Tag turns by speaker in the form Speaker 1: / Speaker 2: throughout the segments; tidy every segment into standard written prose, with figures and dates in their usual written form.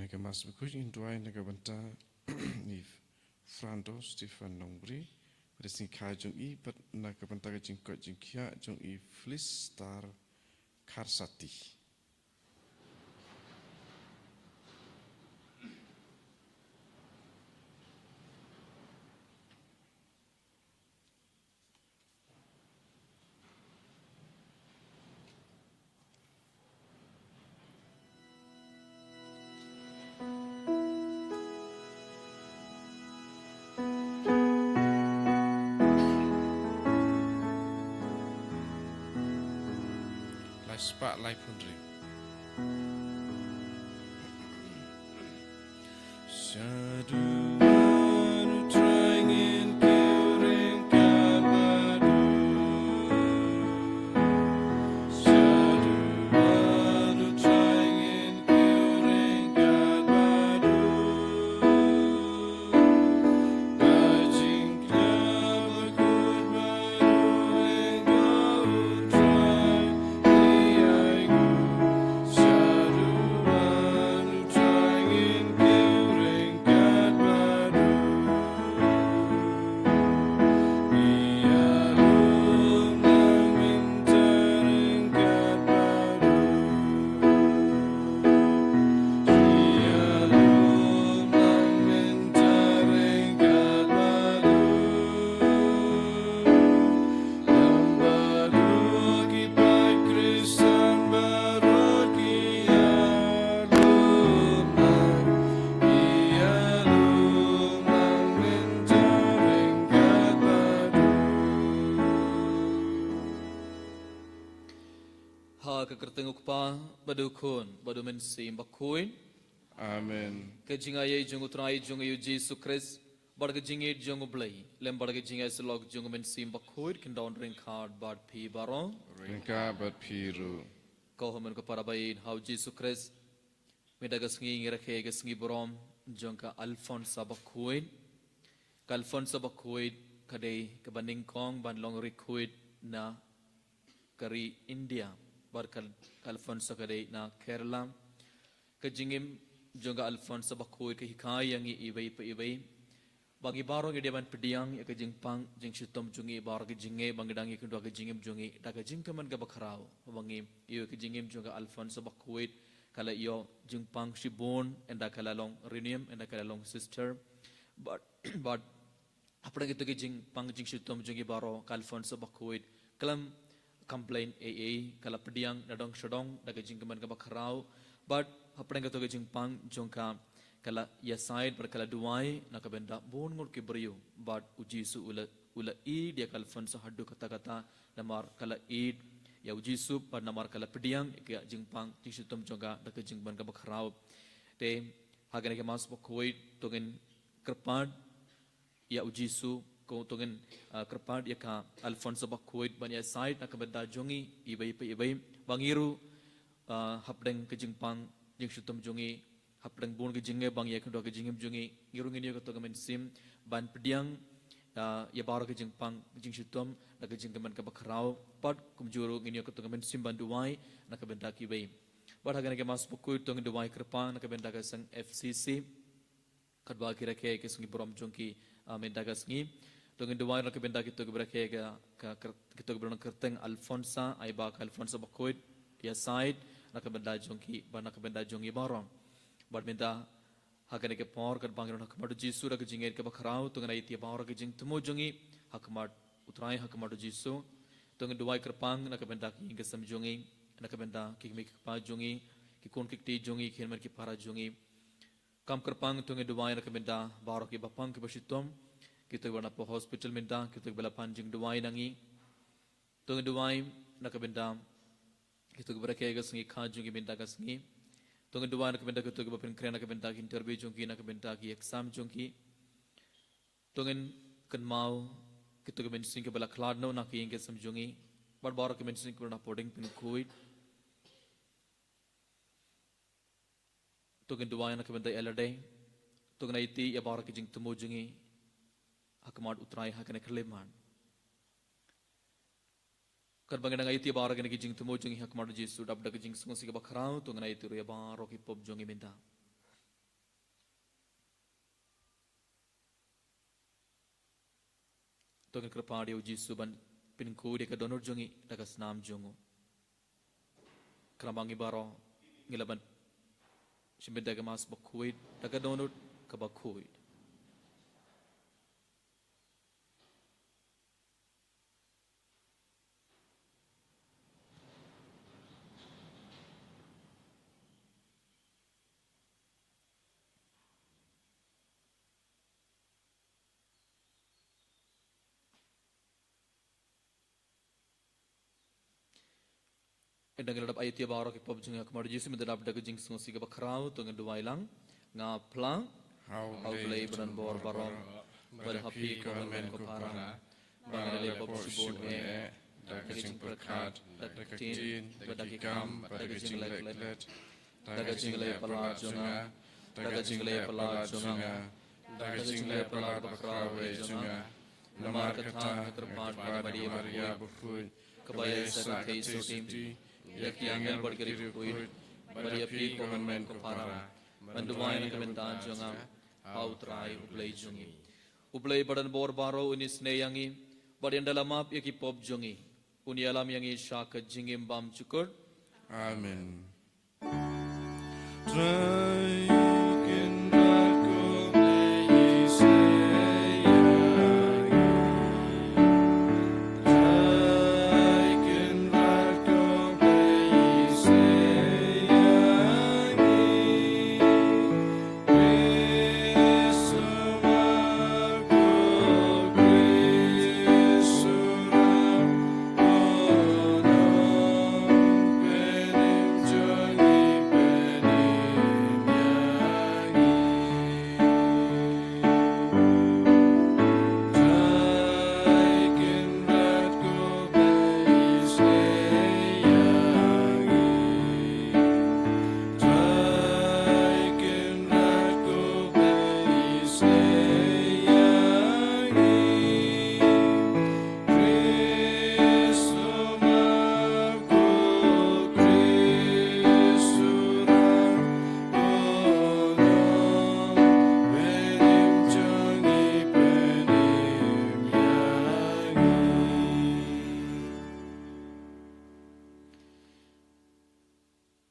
Speaker 1: Naga mas berkuj induai naga banta ni Frando Stefan Nombri pada sini kajung I but naga banta ka jingkot jingkia jung I Flis Star Karsati. Spak Lai Pundri. Shaduanu trangin kiring kabadu. Shaduanu trangin kiring kabadu. Bajing krama kut baru engkau try.
Speaker 2: Kekertenguk pa badukun badu mensim bakuin
Speaker 1: Amen.
Speaker 2: kejingaya jungu trai jungu Yesus Kristus barga jingi jungu blai lem barga jingai selog jungu mensim bakuin kendon ring card bad pi baron
Speaker 1: Ringka bat piru.
Speaker 2: kau hamen ko para bain hau Yesus Kristus medagas ngi ngirakhe gas ngi borom jongka Alfonso bakuin Alfonso bakuin kadai kebaning kong ban long rikuit na kari India barkal Alfonso kadai na Kerala kejingim jonga Alfonso bakoi ke hikai yang ibai pa ibai bagi baro ke deban pediang ya kejing pang jing syutom jungi bar ke jinge bangdang ke dua ke jingim jungi da ke jing keman ke bakrau bangi iyo ke jingim jonga Alfonso bakoi kala iyo jing pang shibon enda kala long renium enda kala long sister but apra gitu ke jing pang jing syutom jungi baro Alfonso bakoi kalam complain AA kala pediang nadong shodong daga jingkaman ka bakrau but hapdang ka toga jingpang jongka kala ya side ber kala duai nakabenda bon ngol ke brio but ujisu ula I dia Alfonso haddu kata namar kala id ya ujisu par namar kala pediang ka jingpang jisutum jonga daga jingkaman ka bakrau te hagane ke mas bokoi togen kerpad ya ujisu ko togen kerpad ya ka Alfonso bakoi banya side nakabenda jongi ibai bangiru hapdeng ke jingpang jing syutum jongi hapdeng bon ke jinge bang ya kedua ke jingim jongi ngirung ini ko togen sim ban pediang ya baru ke jingpang jing syutum nak ke jingkeman ke bakrau pat kumjuru ini ko togen sim ban duai nakabenda ki bai bat hagane ke mas bakoi togen duai kerpang nakabenda ke sang FCC kadwa kira ke sungi borom jongi mendagas ngi Tungin duwai nak benda kita berake kita berang kerteng Alfonso aiba Alfonso bakoid ya side nak benda jongki nak benda jongi barom bad benda hakane ke por kan bangron hakmadu Jisu rak jinger ke bakrau tungin ai ti bawra ke jing temu jongi hakmat utrai hakmadu Jisu tungin duwai kerpang nak benda ki ke sam jongi nak benda ki mik pa jongi ki kon ki ti jongi khelmer ki para jongi kam kerpang tungin duwai nak benda bawra ki bapang ke basitom kita berna po hospital minta kita bela panjing duai nangi tong duai nakabenda kita berake ga sengi khajungi minta ga sengi tong duai nakabenda kita bapin kren nakabenda ki interview jungki nakabenda ki exam jungki tongin kan mau kita ga sing ke bela klad no nak yeng ke samjungi bar bar ke sing ke na poding pin kuit tongin duai nakabenda elade tongin iti ya bar ke jing temu jungi hakmat utrai hakane kerleman kar bangana ngai ti bar gane ki jing tumo jing hakmat Jesu dab dak jing sungu sik bakrau to ngai ti ya bar ki pop jongi minta Tuan kerpa dia uji suban pinku dia ke donor jungi dagas nam jungu. Keramangi baro ngilaban simbet daga mas bakuit daga donor ke bakuit. Edang ladap ayat dia baru kipop junga kemari Yesus mendadak daga jing sungosi ke bakrau tu ngan dua ilang ngaplang au play beran bor barom berhapi komen ko para bangale pop sibon daga jing perkat daga tin daga kam daga jing let daga jing le pala junga daga jing le pala junga daga jing le pala bakrau junga namar kata terpat Maria bukui kebaya sakati sutim Yak yang bergeri kuit, beriapi komen ko para, mandumain ang kementaan jangam, pautrai ublay jungi. Ublay badan bor baro unis neyangi, badian dalamap yaki pop jungi, unialam yangi syaka jingim bam cukur.
Speaker 1: Amen.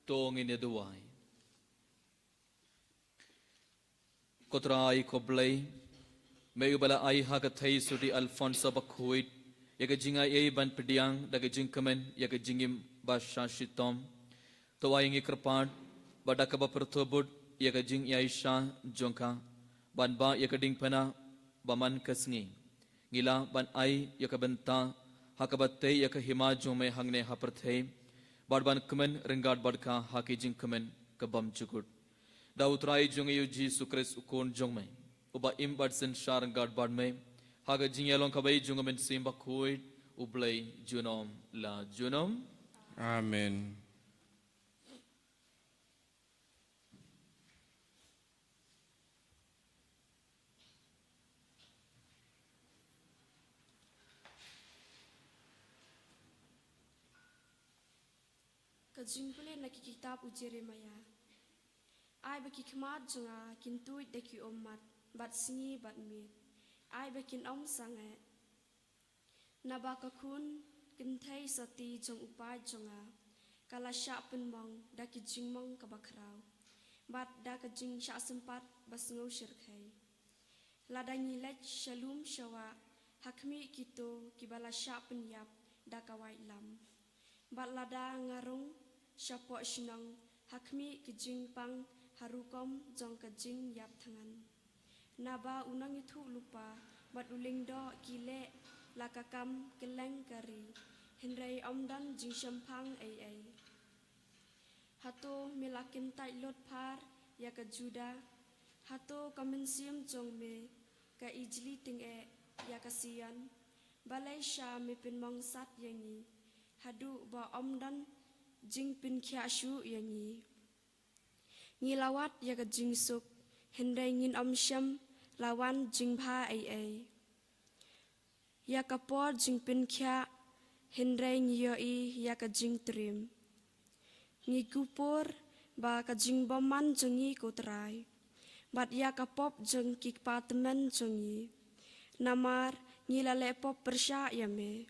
Speaker 2: Tongin ya duai. Kotrai koblay, may ubala ay hagatay sudi Alfonso bakuit, yaga jinga ay ban pediang daga jingkamen yaga jingim basha shitom, tawayang ikrapad, badaka ba pertubud yaga jing yaisha jongka, ban ba yaga ding pana baman kasngi, ngila ban ay yaga benta, hakabatay yaga hima jome hangne hapertay, Badban kemen ringgad badka haki jing kemen kebam cukur. Dautrai jong yuji sukres ukon jong me. Uba imbad sen shar ringgad bad me. Haga jing yalong kabai jong men simba kuit ublay junom la junom.
Speaker 1: Amen.
Speaker 3: Kajungpule na kikitab u Jeremia. Ay baki kmat junga kintuit deki omat bat singi bat mit. Ay bakin om sange. Nabakakun kintai sati jong upai junga. Kala syak penmong daki jingmong kabakrau. Bat daka jing syak sempat basngau syirkai. Ladangi lech shalom syawa hakmi kito kibala syak penyap daka wait lam. Bat lada ngarung syapok shinang hakmi kejing pang harukom jong kejing yap tangan. Naba unang itu lupa bat uling do kile lakakam keleng kari henrei omdan jing shampang ai. Hato milakin tai lot par ya ka juda hato kamensium jong me ka ijli ting ya kasian balai sha me pin mong sat yangi hadu ba omdan jing pin kya shu yangi ngilawat ya ka jing suk hendai ngin om syam lawan jing pha ai ya ka por jing pin kya hendai ngiyo ya ka jing trim ngi kupur ba ka jing boman jongi ko trai bat ya ka pop jong kik patemen jongi namar ngilale pop persya ya me.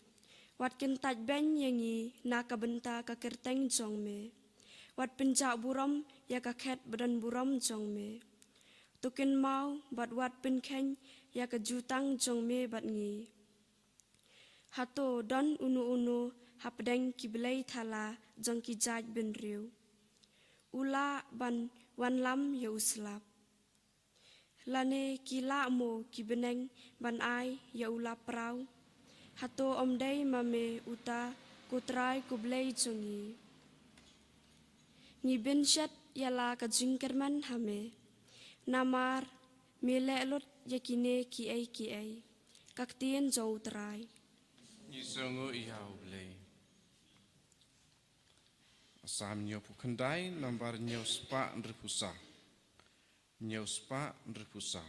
Speaker 3: Wat kentaj ben yangi na kabenta ka kerteng jong me. Wat penjak buram ya ka khet badan buram jong me. Tukin mau bat wat penkhen ya ka jutang jong me bat ngi. Hato don unu hapdeng kiblei thala jong ki jaj ben riu. Ula ban wan lam ya uslap. Lane kila mo kibeneng ban ai ya ula prau. Hato omdei mame uta kutrai kublei jongi. Ngi benshat ya la ka jingkerman hame. Namar mele lot yakine ki ai. Kaktien jau terai.
Speaker 1: Nisongo ihau blei. Asam nyo pukandai nambar nyo spa nripusa. Nyo spa nripusa.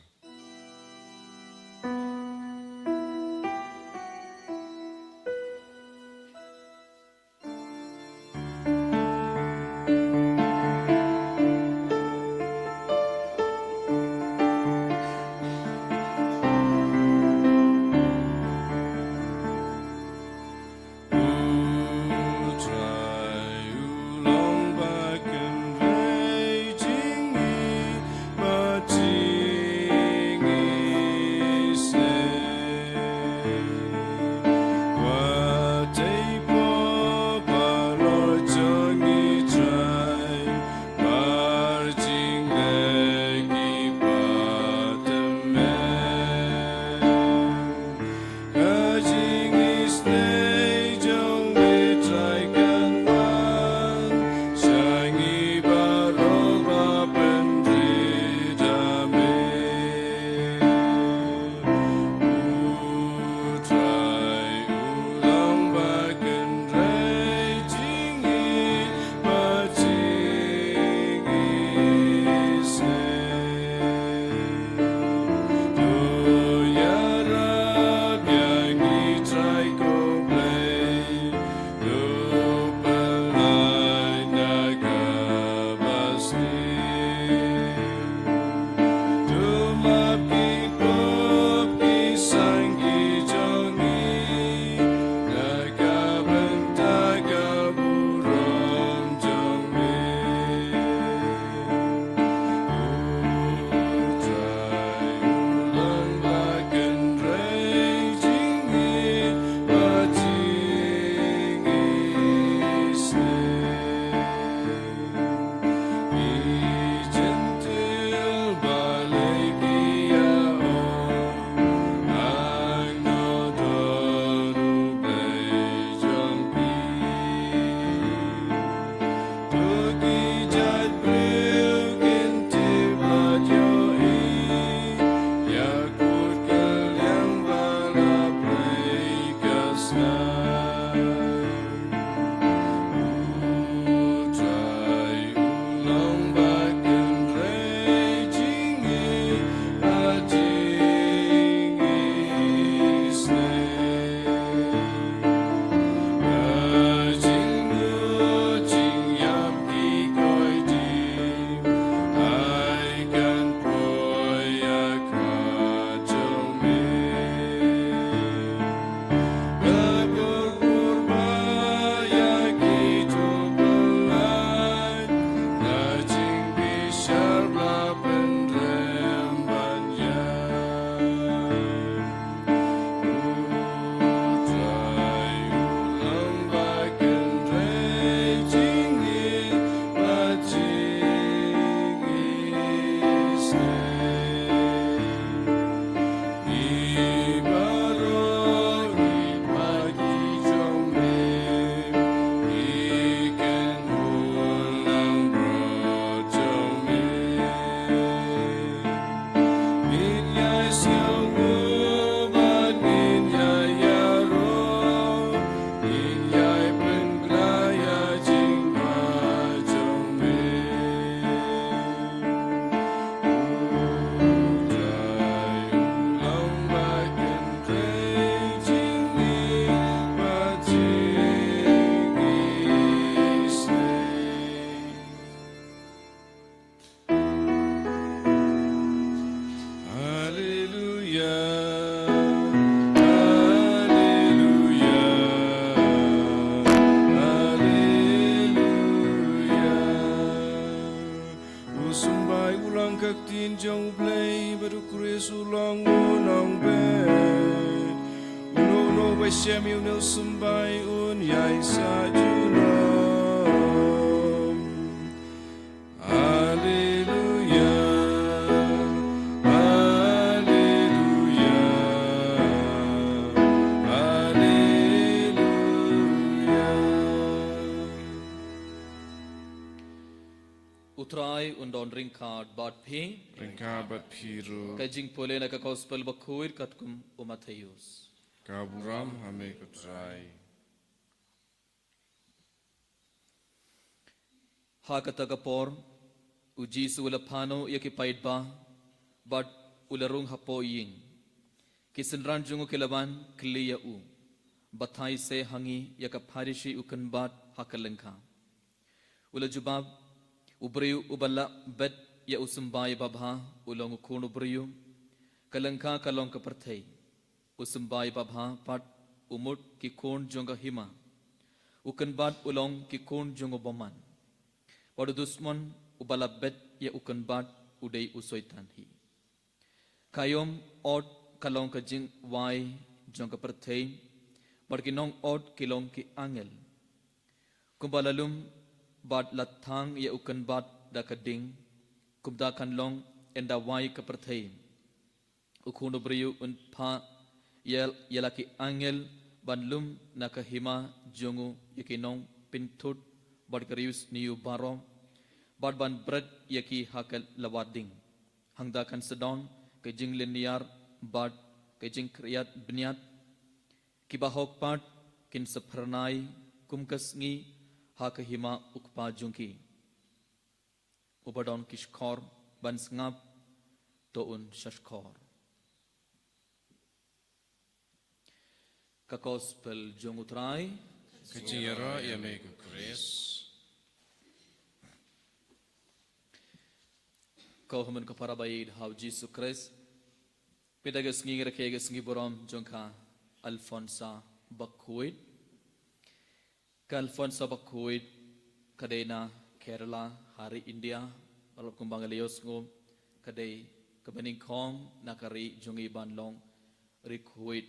Speaker 1: Long Usumbai ulang kaktin jong play baru kuris ulang unang bed. Uno by shem you know sumbai un yai sa junam. Hallelujah, Hallelujah, Hallelujah.
Speaker 2: Utrai undon ringkard bat phi
Speaker 1: Ringkabat piru
Speaker 2: kajing pole na ka gospel bakhuir katkum umathayus.
Speaker 1: kaburam hame kutrai.
Speaker 2: Ha katagapor uji sulapano yakipaid ba bat ularung hapo ying kisenran jungu kilaban kliya u bathai se hangi yakaparishi ukan bat hakalengka ula jubab ubriyu uballa bet ya usumbai babha ulong ukun ubriyu kalengka kalong kaperthai usumbai babha pat umut ki kon jonga hima ukan bat ulong ki kon jongo boman Wadu dusman ubala bet ya ukan bat udai usoitan hi. Kayom od kalong ka jing wai jong ka perthei barkinong od kilong ki angel. Kumbalalum bat lathang ya ukan bat da kading kumda kanlong enda wai ka perthei. Ukhuno briyu un pha yalaki angel banlum nakahima jongu yakinong pinthut Badkarius niu baro badban bread yaki hakal lawading hangda kan sedon ke jing linear bad ke jing kriyat bniat kibahok pat kin sapharnai kumkasngi hakahima ukpa jungki ubadon kishkor ban sngap to un shashkor ka gospel jongutrai
Speaker 1: Kajiyara yame kukres.
Speaker 2: Kau haman kapara baid hau Jesus Christ. Pedagas ngi rakegas ngi borom jongka Alfonsa Bakhuit. Ka Alfonsa Bakhuit kadena Kerala hari India balap kumbang Leos ngum kadai kabaning kong nakari jongi banlong rikhuit.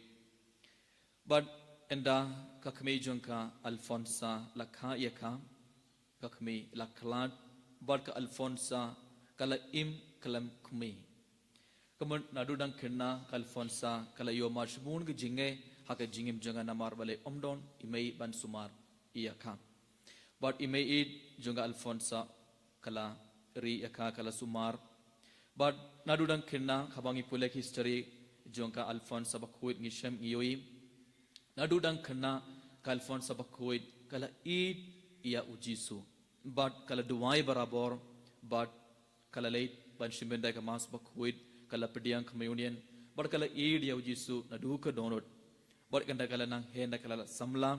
Speaker 2: But enda kakmi jongka Alfonsa lakha yaka kakmi laklat bad ka Alfonsa kala im kalam kumi kamun nadu dang kena ka Alfonsa kala yo mashmun ge jinge haka jingim jonga namar bale omdon imei ban sumar iyaka bad imei id jonga Alfonsa kala ri yaka kala sumar bad nadu dang kena khabangi pulek history jongka Alfonsa Bakhuit ngishem iyoi Nadudang kena ka Alfonsa Bakhuit kala id ia ujisu but kala duwai barabor but kala late ban shimbendai ka mas Bakhuit kala pediang communion but kala id ia ujisu naduka donut but kanda kala nang henda kala samla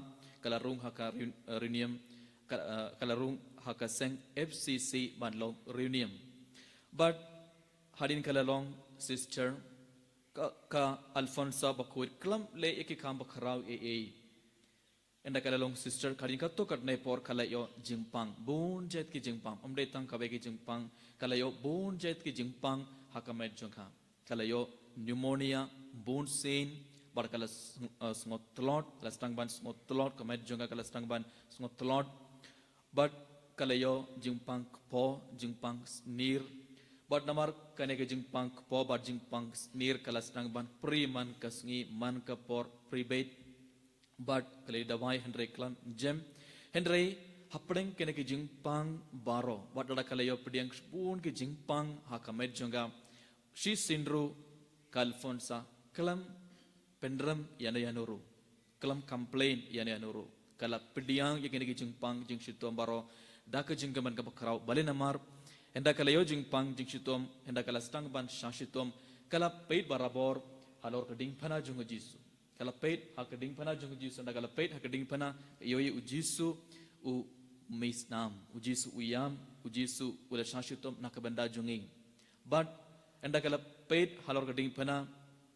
Speaker 2: kala rung haka reunion kala rung haka seng FCC ban long reunion but hadin kala long sister ka Alfonsa Bakhuit klam le eki kam bakharau enda kala long sister kadin ka to katne por kala yo jingpang bon jet ki jingpang amde tang kabe ki jingpang kala yo bon jet ki jingpang hakamet jongka kala yo pneumonia bon sein bar kala smotlot kala stang ban smotlot kamet jongka kala stang ban smotlot but kala yo jingpang po jingpang nir Bad namar kane ke jingpang po bad jingpang nir kalas nang ban priman kasngi man kapor pribate bad kale dawai hendrai klan gem hendrai hapdeng kane ke jingpang baro bad dada kale yo pediang spoon ke jingpang hakamet jonga shi sindru Alfonsa kalam pendram yana yanuru kalam complain yana yanuru kala pediang yakene ke jingpang jing shitom baro dak jinggaman ka bakrau bale namar Henda kala yo jingpang jingshitom henda kala stang ban shashitom kala peit barabor halor keding pana jungu jisu kala peit hakading pana jungu jisu henda kala peit hakading pana yoyi ujisu u misnam ujisu uyam ujisu ula shashitom nakabanda jungi but henda kala peit halor keding pana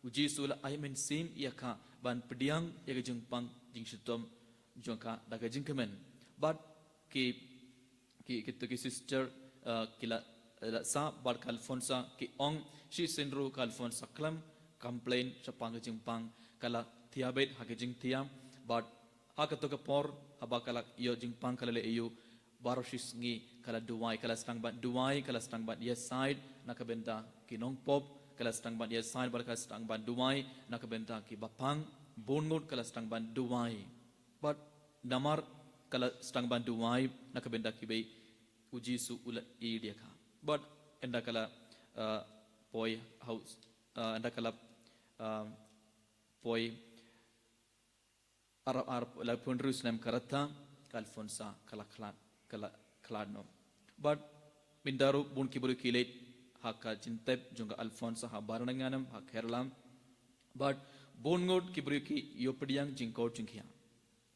Speaker 2: ujisu ula aymen sim yaka ban pediang yaga jingpang jingshitom jongka daga jingkemen but ki sister kila sa bar Alfonsa ki ong si senru Alfonsa klam complain sapang jingpang kala tiabet hakijing tiam but hakatoka por habakala yo jingpang kala le eu barosis ngi kala duai kala stang ban duai kala stang ban yes side nakabenta kinong pop kala stang ban yes side bar kala stang ban duai nakabenta ki bapang bongot kala stang ban duai but namar kala stang ban duai nakabenta ki be uji su ula idia ka but enda kala boy house enda kala boy Arab la pun Jerusalem karata Alfonsa kala kladno but mindaru bun kiburu kilet haka jintep junga Alfonsa ha barananganam ha kerlam but bongot kiburu ki yopdiang jingko jingkia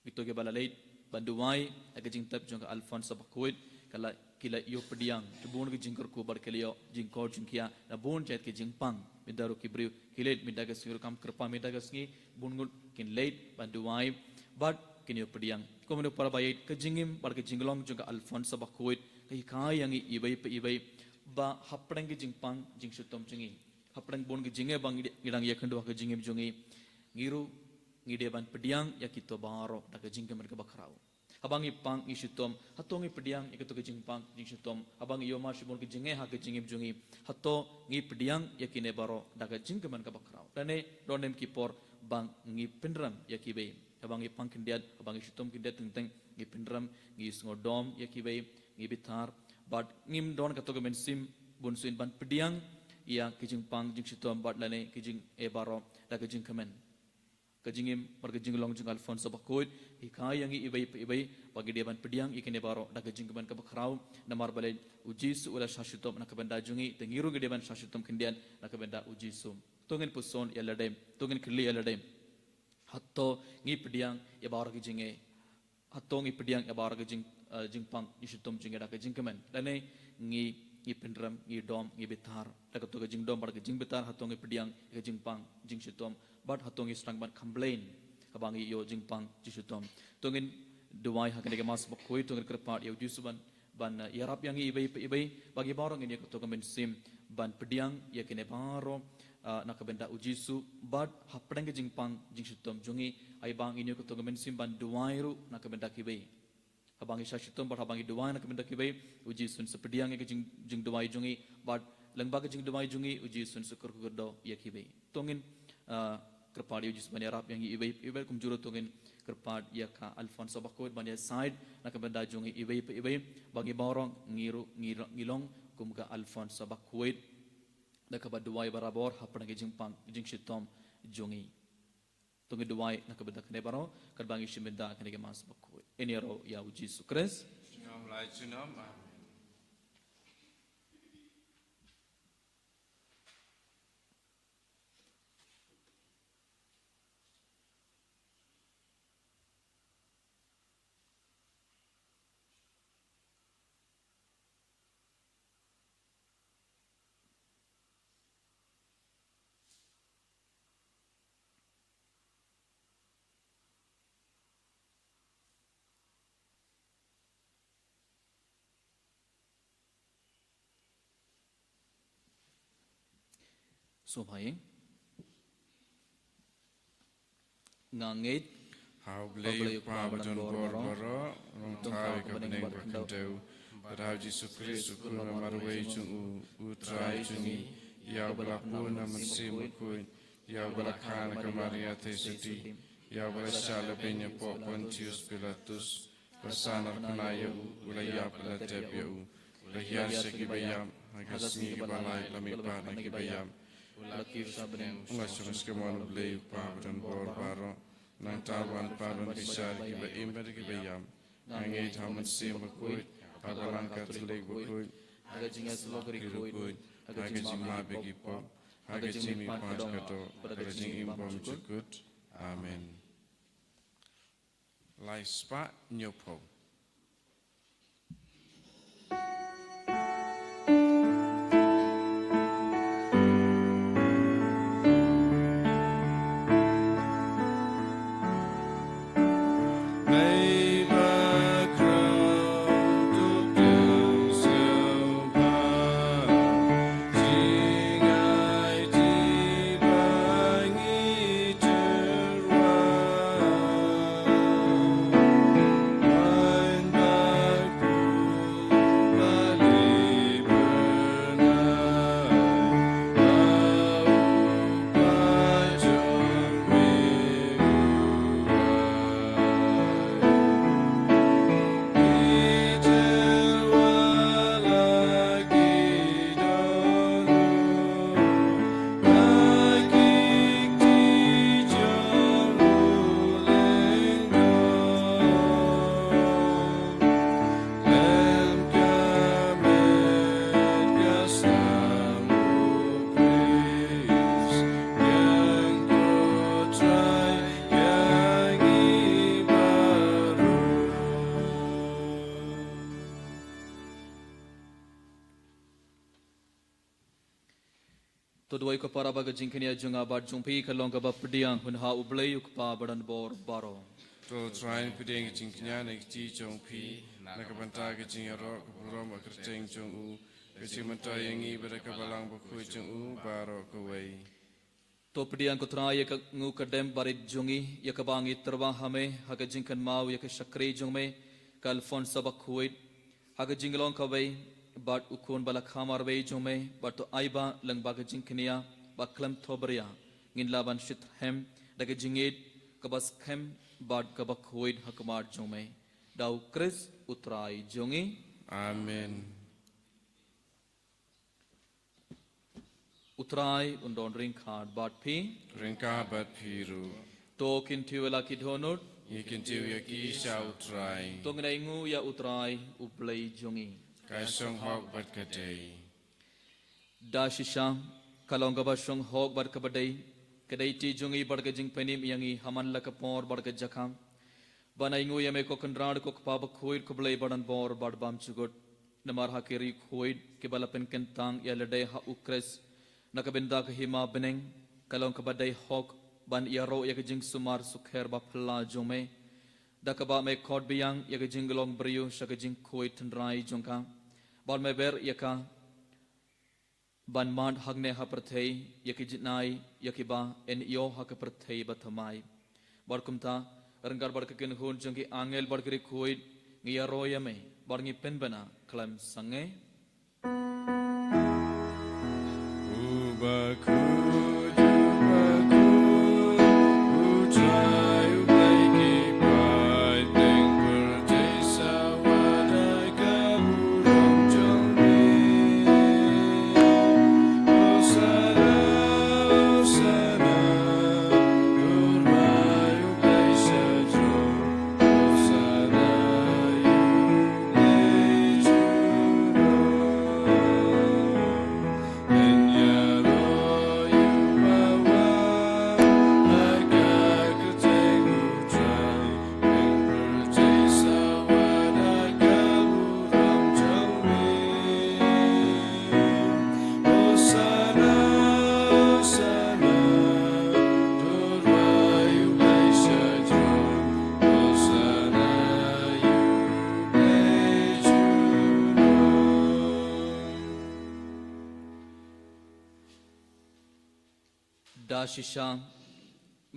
Speaker 2: bitoge balalait banduai aga jintep junga Alfonsa bakuit kala kila yopdiang bon ki jingkor ko bar kelio jingko jingkia na bon jet ki jingpang mindaru kiburu kilet mindaga singur kam kerpa mindaga singi bongot kin late banduai but kini pediang komeno para bayit ke jingim bar ke jinglong juga Alfonsa bakuit kai kai yang ibai ba hapdang ke jingpang jing sutom jingi hapdang bon ke jinge bang idang ya kendo ke jingim jungi ngiru ngide ban pediang ya kito baro da ke jingke mereka bakrau abangi pang isutom hatongi pediang iketo ke jingpang jing sutom abangi yo mar bon ke jinge ha ke jingim jungi hato ngi pediang ya kine baro da ke jingke mereka bakrau dane donem kipor bang ngi pendram ya kibe abangi pang kindiat abangi sutom kindiat tentang ngi pendram ngi sngodom ya kibe ngi bitar but ngim don katoga mensim bunsuin ban pediang ia kijing pang jing sutom but lane kijing e baro da kijing kamen kijingim par kijing long jing Alfonsa bakoit hikai yang ibai bagi dia ban pediang ikene baro da kijing kamen ka bakrau namar balai ujisu ula shashutom nakabenda jungi tengiru gede ban shashutom kindian nakabenda ujisu tungin puson ya ladem tungin kli ya ladem hatto ngi pediang ya bar ki jinge hatto ngi pediang ya bar ki jingpang isutom jinge da ka jingkemen dane ngi pendram ngi dom ngi bitar da ka to ka jingdom bar ki jing bitar hatto ngi pediang ya jingpang jing sutom but hatto ngi strang ban complain abangi yo jingpang jisutom tungin duai hakane ke mas bakoi tungin kerpat ya jusuban ban yarap yang ibai bagi barang ini ka to ka mensim ban pediang ya kene baro nakabenda ujisu but hapdang jingpang jingsutom jungi ai bang ini ko to men simban duairu nakabenda kibai abangi shashitom but abangi duai nakabenda kibai ujisun sepediang ke jing duai jungi but lengba ke jing duai jungi ujisun sukur kudo ya kibai tongin kerpadi ujis ban arab yang ibai kumjuro tongin kerpad ya ka Alfonsa bakot ban ya side nakabenda jungi ibai bagi borong ngilong kumga Alfonsa bakuit nakabad duai barabor hapang jingpang jing shitom jungi tungi duai nakabada kene baro karbangi shimenda kene ke mas bakoi enero ya uji sukres
Speaker 1: nam lai chunam
Speaker 2: so bhai ngangit
Speaker 1: how blay pa bajon bor boro rong thai ka bening bakandeu barau Jesu Kristus ku marwei chung u trai chungi ya balaku na masim ku ya balakana ka Maria tesiti ya balasala benya po Pontius Pilatus pasana kunaya ulaya palatepya ulaya sekibayam hagasni balai lamipa nakibayam
Speaker 2: laki sabnem
Speaker 1: Ngasung skemon blay pa bajon bor baro nang tawan paron bisar kiba imber kiba yam nangay taman sim bakut pagalang katulik bakut
Speaker 2: aga jinga slogri
Speaker 1: kirukut aga jing mabegi pop aga jing mi panch kato aga jing imbom chukut amen lai spa nyopo May
Speaker 2: to doi ko para baga jingkini junga bat jungpi kalong ka ba pediang hun ha ublei uk pa badan bor baro
Speaker 1: to train pideng jing knya ne chi chong pi na ka banta ka jing ro ka rom ka teng chong u ka chi manta yangi ba ka balang ba khu chong u baro ko wei
Speaker 2: to pediang ko tra ye ka ngu ka dem barit jungi ye ka bangi terwa hame ha ka jingkan mau ye ka shakri jungme kal fon sabak huit ha ka jinglong ka wei bat ukun bala khamar wei jungme bat to aiba lang ba ka jingknia ba klam thobria ngin laban shit hem da ka jingit ka bas khem bat ka bak huit ha kamar jungme dau kris utrai jungi
Speaker 1: amen
Speaker 2: utrai undon ring khad bat phi
Speaker 1: ringka bat phiru
Speaker 2: to kin thiwela ki dhonut
Speaker 1: yikin tiu yaki shau trai
Speaker 2: to ngai ngu ya utrai uplei jungi
Speaker 1: kai song hok bat ka dei
Speaker 2: da shisha kalong ba shong hok bar ka badai kadai ti jungi bar ka jing penim yangi haman la ka por bar ka jakham banai ngu ya me ko kanrad ko pa ba khoir ko blei badan bor bad bam chugot namar ha kiri khoid ke bala pen kentang ya ledai ha ukres nakabenda ka hima beneng kalong ka badai hok ban ya ro ya ka jing sumar sukher ba phla jume da ka ba me khod biang ya ka jing long briu sha ka jing khoi thnrai jongka ban me ber ya ka ban mand hagne ha prathei ya ki jinai ya ki ba en yo ha ka prathei ba thamai bar kumta ranggar bar ka kin hun jongki angel bar kri khoi ngi ya ro ya me bar ngi pen bana klam sange
Speaker 1: Baku, baku, utrai ublei ki pai deng berjasa wadai kaburong jongmi. Osana, osana, urmai ublei sajo. Osana, ublei juro.
Speaker 2: da shisha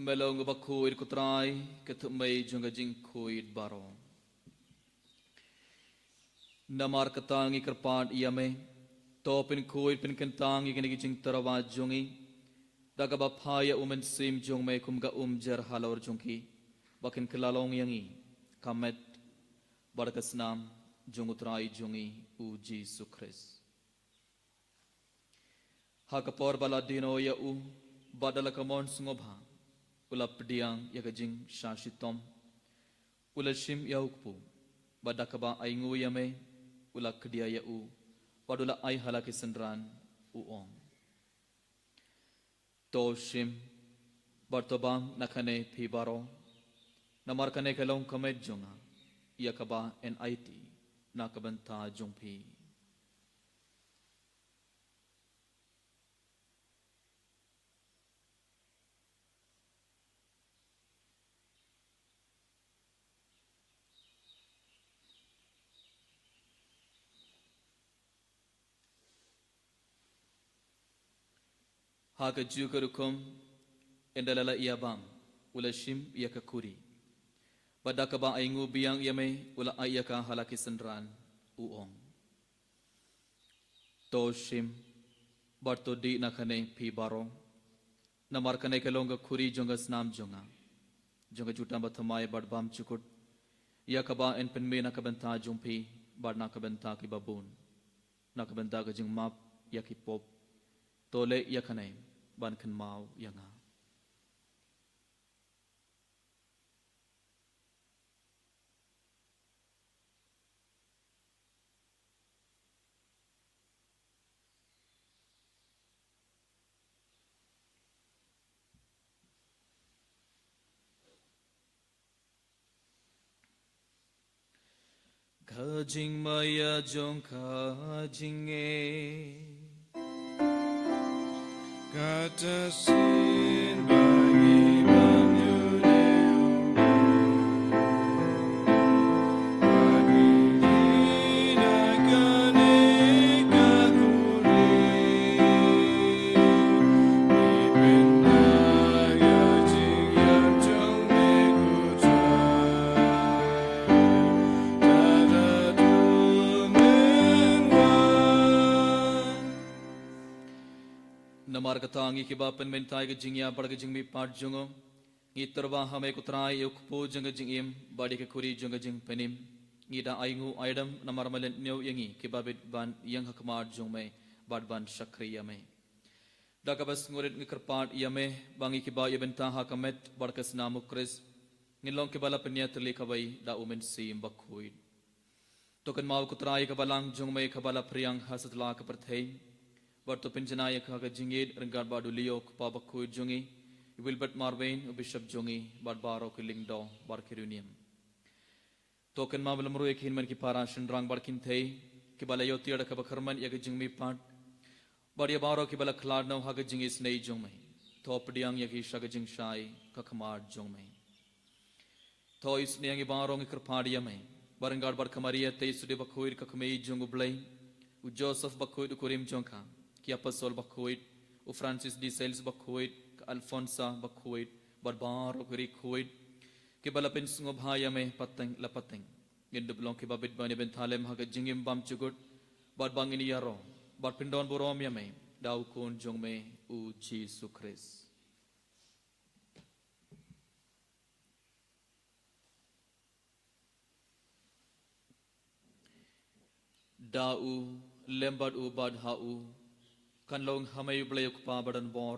Speaker 2: melong ba khoir kutrai ke thmei junga jing khoid baro namar katangi karpad yame to pin khoid pin kentangi gini jing tarawa jungi daga ba phaya umen sim jung me kumga jer halor jungki bakin kelalong yangi kamet barkasnam jungutrai jungi u Jesus Christ hakapor bala dino ya u badala kamon sngobha ulap diang yakajing shashitom ulashim yaukpu badakaba aingu yame ulak kedia ya u padula ai halaki sendran uong toshim bartobang nakane phibaro namarkane kalong kamet jonga yakaba NIT nakabanta jongphi Haka jukarukum endalala iabang ulashim yakakuri badaka ba aingu biang yame ula ayaka halaki sendran uong toshim barto di nakane pi baro namarkane kalonga khuri jonga snam jonga juta bathamai badbam chukut yakaba en penme nakabenta jumpi bad nakabenta ki babun nakabenta ka jing map yaki pop tole yakane ban kan mau yanga kajing maya jong kajing
Speaker 1: batasin bagi banjuneu bagi dinagane kakuri ibindaga jingyam jong mekutai tadadu menwan.
Speaker 2: Namar katangi kibapan mentai ke jingya bar ke jingmi part jungo ngi terba hame kutrai yukpo janga jingim badi ke kuri janga jing penim ngi da aingu aidam namar malen new yangi kibabit ban yang hakmar jungme bad ban shakriya me da kabas ngurit ngi kerpat yame bangi kiba yebenta hakamet bar ke snamu kris ngilong kibala penya terli kabai da umen sim bakhuid token mau kutrai kabalang jungme kabala priang hasatla ke perthei Barto penjenaya kaga jingid renggar badu liok pabakui jungi Wilbert Marvin Bishop jungi barbaro kilingdo bar kirunium Token ma belam ruye kin man ki para shendrang bar kintei kibala yoti ada kabakharman yaga jingmi pat bar yabaro kibala khladno haga jingi snei jungmai top diang yagi shaga jing shai kakhamar jungmai to is niang ibaro ngi kerpadia mai barengar bar kamaria tei sude bakhuir kakmei jungu blai u Joseph bakhuir kurim jongka ki apostol bakhuit u Francis de Sales bakhuit Alfonsa bakhuit barbar gri khuit ke balapen sungo bhaya me pateng la pateng ngendu blong ke babit bani ben thalem haga jingim bam chugut bar bangini yaro bar pindon borom ya me dau kun jong me u Jesus Christ dau lembad u bad hau kan long hamay blayuk pa badan bor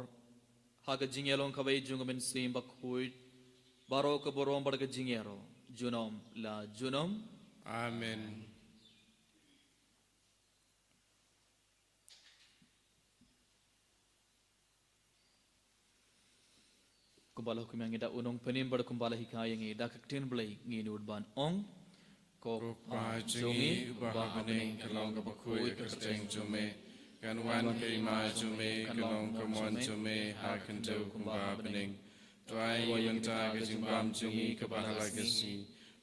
Speaker 2: haga jingelong kabay jung men sim bakhuit baro ka borom barga jingero junom la junom
Speaker 1: Amen.
Speaker 2: kumbala hukum yang ida unong penim bar kumbala hikaya ngi da kaktin blay ngi nudban ong ko
Speaker 1: Pa jungi bahabaning kalong kabakui kasteng jume kanwan kaima jume kalong kamon jume hakanto kumbabaning tuai yenta kajimbam jungi kabahalagasi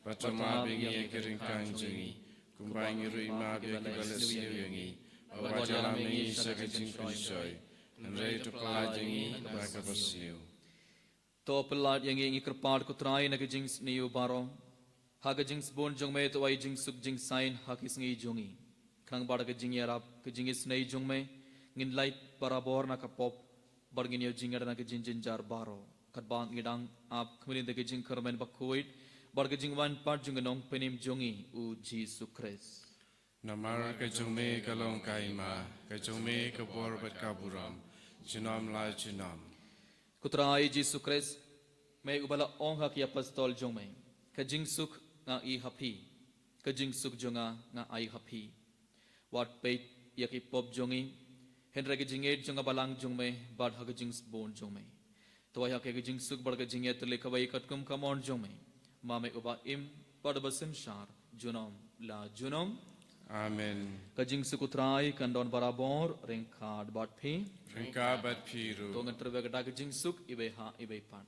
Speaker 1: patama bingi keringkang jungi kumbang yuri ma biakabalas yungi awajala mingi sakajing kusoy nrei tupla jungi kabakabasiu
Speaker 2: to pelat yang ngi kerpad kutrai na kajing niu baro haga jing bon jong me to ai jing suk jing sign hakis ngi jungi khang bar ka jing yarap ka jing is nei jong me ngin light barabor na ka pop bargin yo jing na ka jing jin jar baro kat bang ngidang ap khmini de ka jing kharmen bakhuit bar ka jing wan part jung nong penim jongi u Jesus Christ
Speaker 1: Namar ka jume kalong kaima ka jume ka borbat kaburam junam la junam
Speaker 2: kutrai Jesus Christ me ubala ong hak ya apostol jong me ka jing suk nga I happy ka jing suk jonga nga ai happy wat peit yaki pop jongi henra ke jinged jonga balang jongme bad ha ke jings bon jongme to ya ke jing suk bar ke jinge tele kawai katkum kamon jongme mame uba im pad basin shar junom la junom
Speaker 1: Amen.
Speaker 2: ka jing suk utrai kan don barabor reng khad bad phi
Speaker 1: Ringka bat piru
Speaker 2: to ngan terbe ka ke jing suk ibe ha ibe pan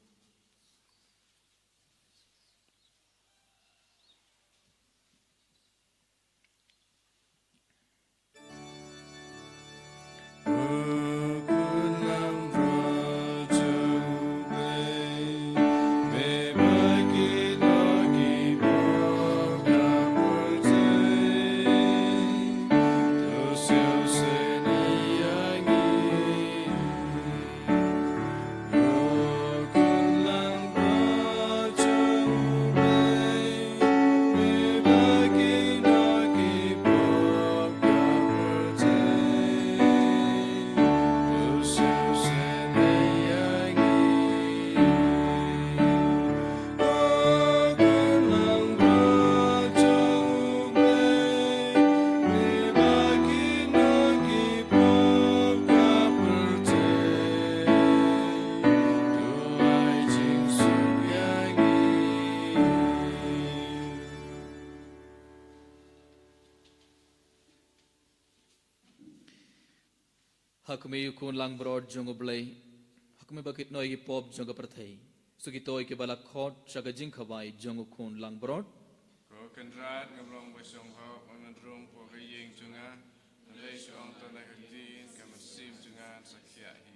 Speaker 2: hakme yukun lang broad jungo blay Kami bakit noi pop jong ka prathai. Sugitoy ke balak khot saga jing khawai jong khun lang brod.
Speaker 1: Ko kan rat ngamlong basong ho manadrong po kayeng junga. Nalay siong tanay hagdin kamasim junga sakya hi.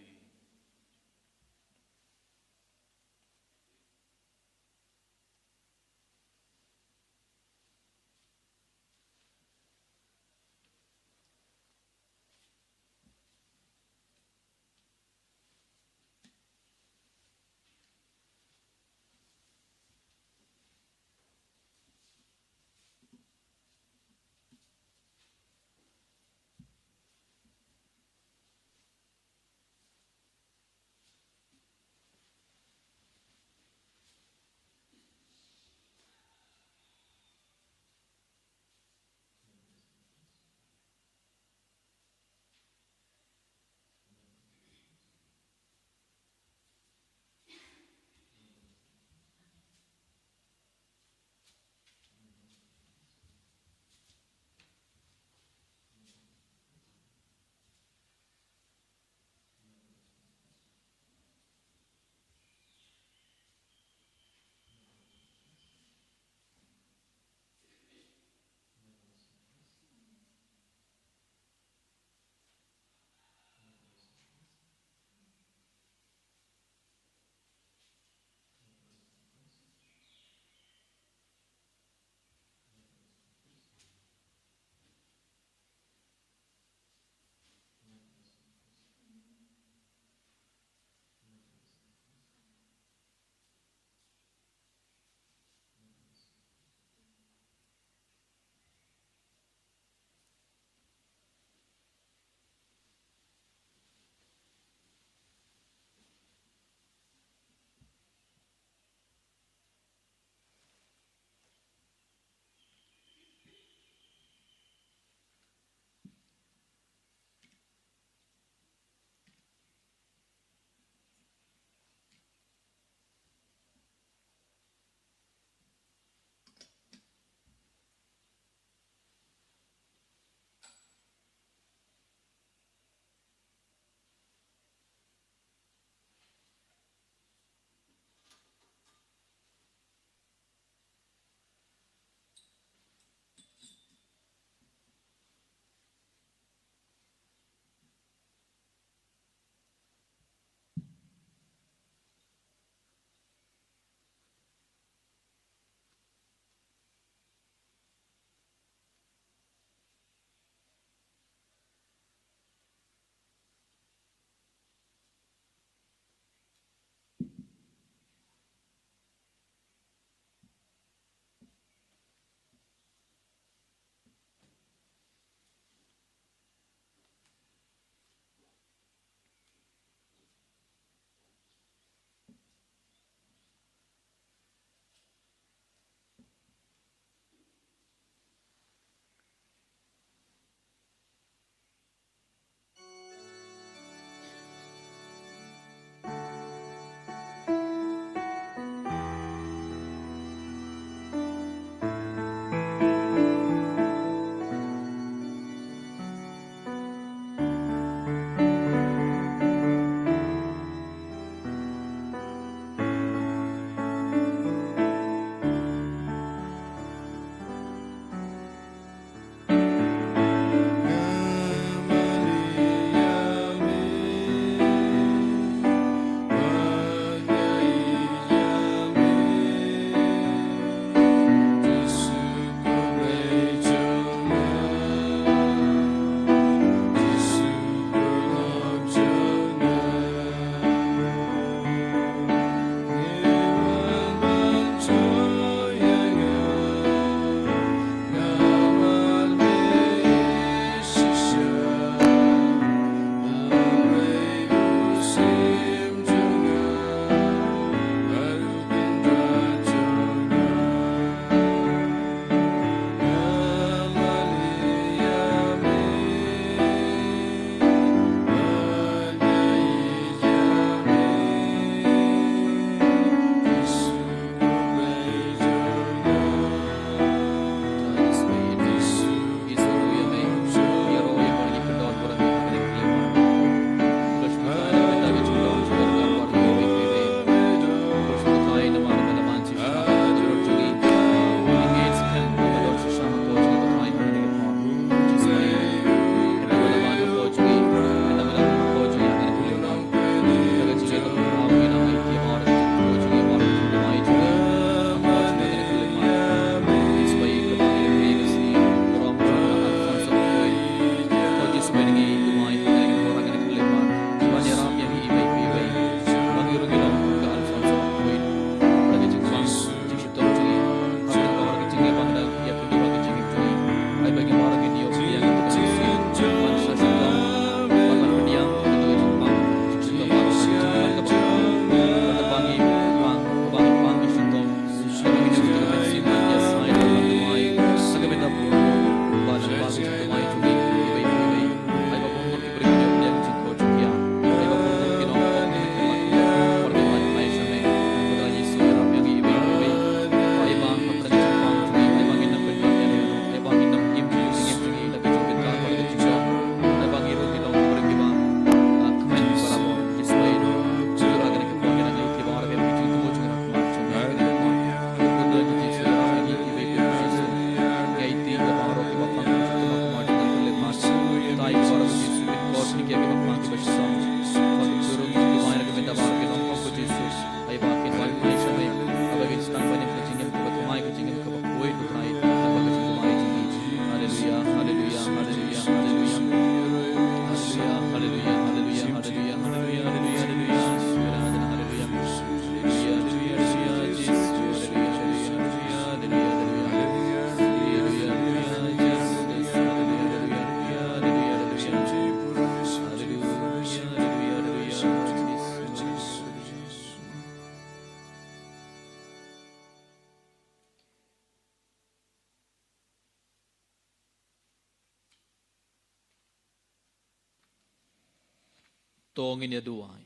Speaker 2: tongin ya duai.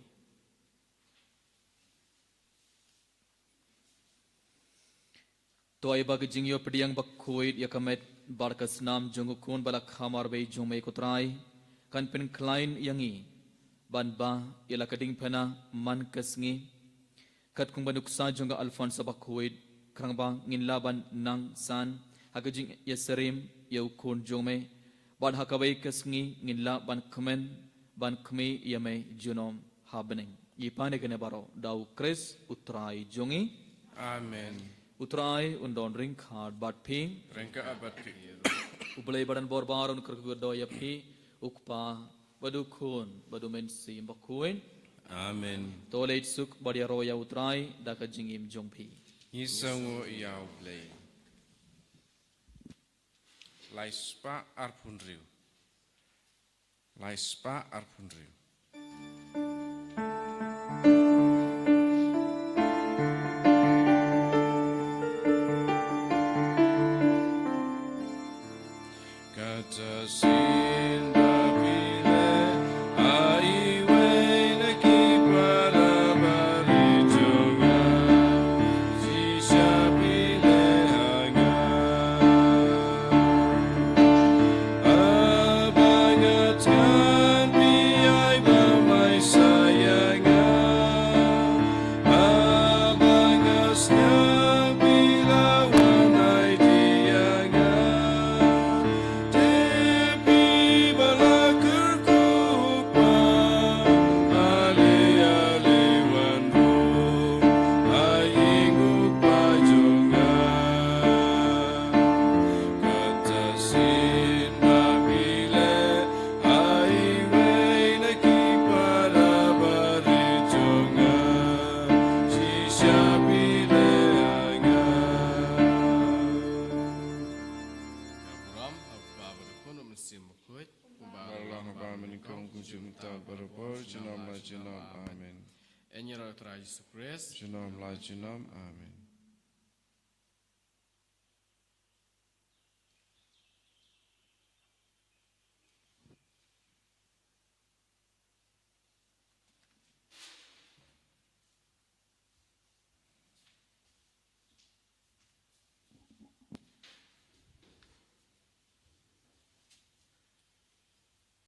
Speaker 2: Toy bag jingyo pediang bakkuit ya kamet barkas nam jungukun balak khamar bay jumay kutray kan pen klein yangi ban ba ila kading pena man kasngi kat kung banuksa junga Alfonso bakkuit krang bang ngin laban nang san hakajing yaserim yaukun jumay ban hakabay kasngi ngin laban kemen ban kemi yame junom habening yipane kene baro daw kres utray jungi
Speaker 1: Amen.
Speaker 2: Utrai undon ring khad bat ping
Speaker 1: Rengka abad pi.
Speaker 2: ublay badan borbar un kerkudo ya pi ukpa badu khun badu mensi bakuin
Speaker 1: Amen.
Speaker 2: toleit suk badia roya utrai daka jingim jongpi
Speaker 1: Yisango iyaw blay. Laispa arpunriu. Laispa arpunriu. Katasin babile aiwe nakipara barijonga sisapile hanga abangatan biay bamay sayanga abangasnya bilawan ay dianga Amen.
Speaker 4: En je rauw Jezus Christus.
Speaker 1: Amen.